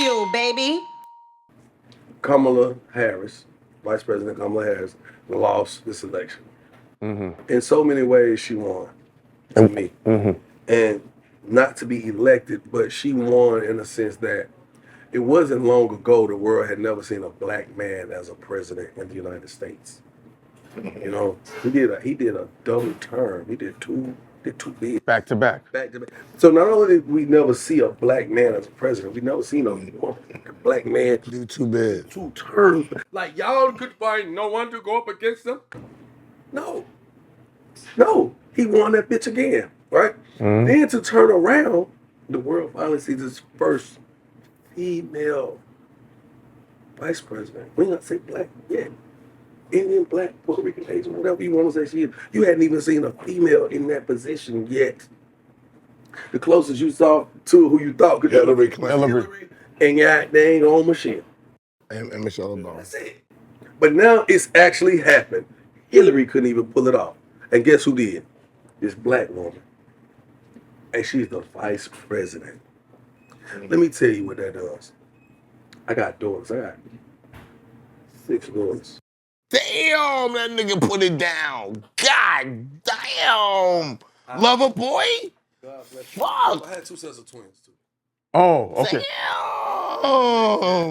Bagfuel, baby. Kamala Harris, Vice President Kamala Harris, lost this election. In so many ways, she won. To me. And not to be elected, but she won in the sense that it wasn't long ago the world had never seen a black man as a president in the United States. You know, he did a double term. He did two big Back to back. So not only did we never see a black man as a president, we never seen a black man Do too bad. 2 terms. Like y'all could find no one to go up against him. No, he won that bitch again, right? Then to turn around, the world finally sees its first female vice president. We not say black yet. Indian, black, Puerto Rican, Asian, whatever you want to say she is. You hadn't even seen a female in that position yet. The closest you saw to who you thought could Hillary be Clinton. Hillary and dang on Michelle. And Michelle Obama. That's it. But now it's actually happened. Hillary couldn't even pull it off. And guess who did? This black woman. And she's the vice president. Let me tell you what that does. I got daughters. I got 6 daughters. Damn, that nigga put it down. God damn. Lover boy? God bless you. Fuck. I had 2 sets of twins too. Oh, okay.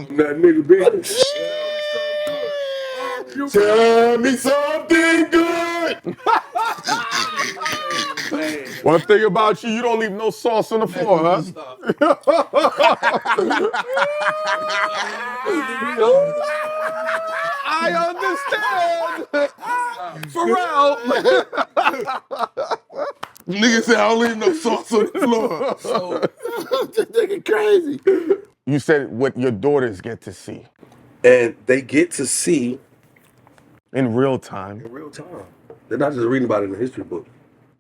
Damn. That nigga big. Tell me something good. One thing about you, you don't leave no sauce on the floor, huh? I understand. Pharrell. Nigga said I don't leave no sauce on the floor. So, This nigga crazy. You said what your daughters get to see and they get to see in real time. in real time. They're not just reading about it in the history book.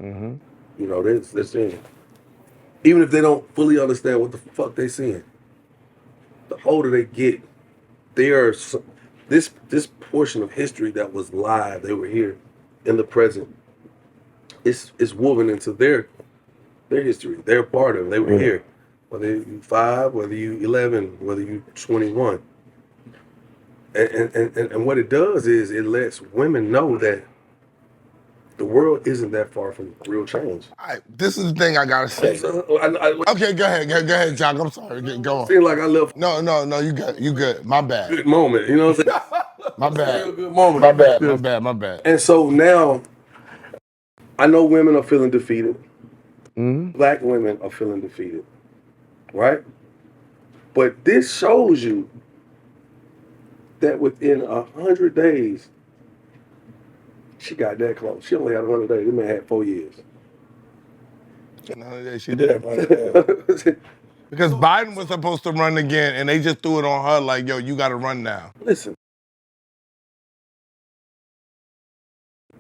You know, they're seeing it. Even if they don't fully understand what the fuck they seeing, the older they get, this portion of history that was live, they were here in the present. It's woven into their history. They're part of it. They were here. Whether you 5, whether you 11, whether you 21. And what it does is it lets women know that the world isn't that far from real change. All right, this is the thing I gotta say. Okay, go ahead, Jock. I'm sorry. Go on. Feel like I left No, you good. My a bad. good moment. You know what I'm saying? My bad. Real good moment. My bad. And so now, I know women are feeling defeated. Black women are feeling defeated, right? But this shows you that within 100 days, she got that close. She only had 100 days. This man had 4 years. None of that shit did. Because Biden was supposed to run again, and they just threw it on her like, yo, you gotta run now. Listen,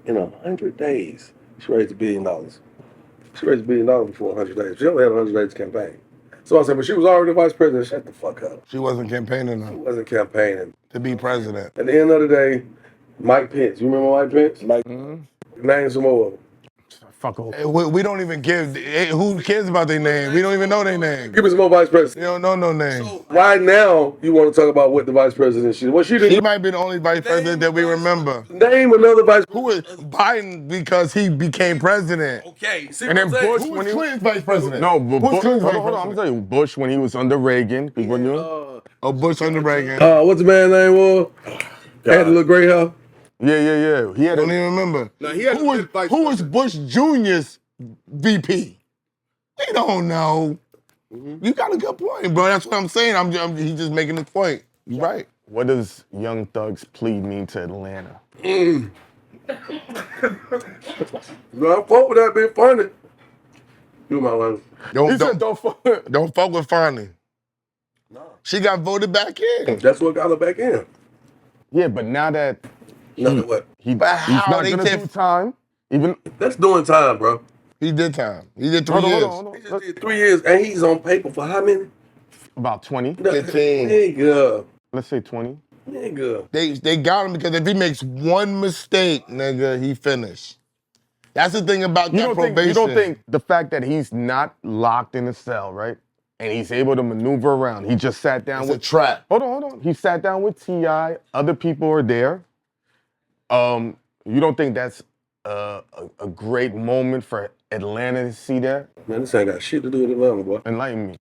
in 100 days, she raised $1 billion. She raised $1 billion before 100 days. She only had 100 days to campaign. So I said, but she was already vice president. Shut the fuck up. She wasn't campaigning She though, wasn't campaigning. to be president. At the end of the day, Mike Pence. You remember Mike Pence? Name some more of them. Fuck off. We don't even give. Who cares about their name? We don't even know their name. Give me some more vice You president. don't know no name. Why now you want to talk about what the vice president she did? What she did? She might be the only vice president that we remember. Name another vice president. Who is Biden because he became president? Okay. See And then what I'm saying? Bush when he Clinton's vice president? No, but Who's Bush, Clinton's hold vice on, I'm president? telling you, Bush when he was under Reagan, people knew. Oh, Bush under Reagan. What's the man's name was? Had the little gray hair. Yeah. He I had don't even remember. No, he had Who was Bush Jr.'s VP? They don't know. You got a good point, bro. That's what I'm saying. He's just making his point. You're right. What does Young Thug's plea mean to Atlanta? No, I fuck with that being funny. Do my line. He said don't fuck. Don't fuck with Fonny. No. She got voted back in. That's what got her back in. Yeah, but now that No, what? he's how not they gonna said- do time, even That's doing time, bro. He did time. He did 3 years. He just did 3 years, and he's on paper for how many? about 20. 15. Nigga. Let's say 20. Nigga. They got him because if he makes one mistake, nigga, he finished. That's the thing about that probation. You don't think the fact that he's not locked in a cell, right? and he's able to maneuver around. He just sat down It's a with trap. Hold on. He sat down with T.I. Other people are there. You don't think that's a great moment for Atlanta to see that? Man, this ain't got shit to do with Atlanta, boy. Enlighten me.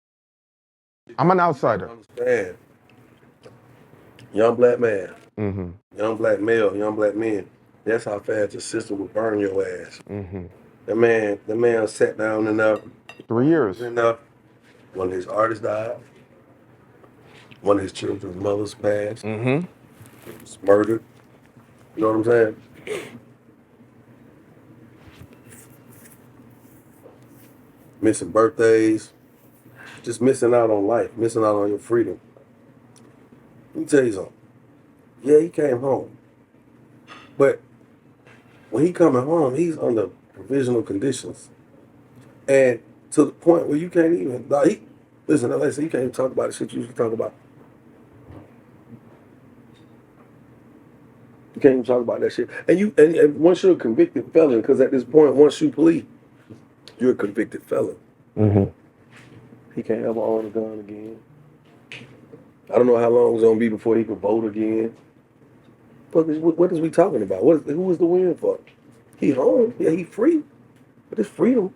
I'm an outsider. Understand. Young black man, Mm-hmm. young black male, young black men. That's how fast the system will burn your ass. Mm-hmm. That man sat down enough. 3 years. Enough. One of his artists died. One of his children's mothers passed. Mm-hmm. Was murdered. You know what I'm saying? Missing birthdays. Just missing out on life. Missing out on your freedom. Let me tell you something. Yeah, he came home. But when he coming home, he's under provisional conditions. And to the point where you can't even, listen, like I said, you can't even talk about the shit you used to talk about. You can't even talk about that shit. And once you're a convicted felon, because at this point, once you plead, you're a convicted felon. Mm-hmm. He can't ever own a gun again. I don't know how long it's gonna be before he can vote again. What is we talking about? Who is the win for? He home, yeah, he free, but his freedom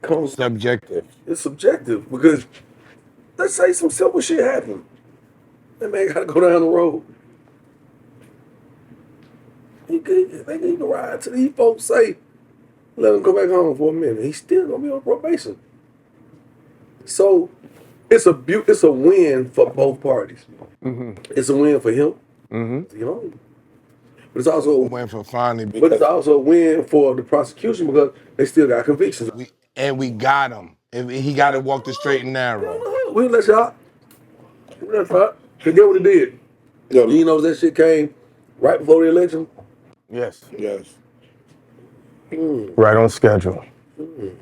comes. Subjective. It's subjective because let's say some simple shit happened. That man gotta go down the road. He can ride till these folks say, let him go back home for a minute. He's still gonna be on probation. So it's a win for both parties. Mm-hmm. It's a win for him. Mm-hmm. You know, but it's also Went for finally. but it's also a win for the prosecution because they still got convictions. We got him. He got to walk the straight and narrow. We'll let y'all. That's right. Cause get what it did. Yeah. You know that shit came right before the election. Yes. Yes. Right on schedule. Mm.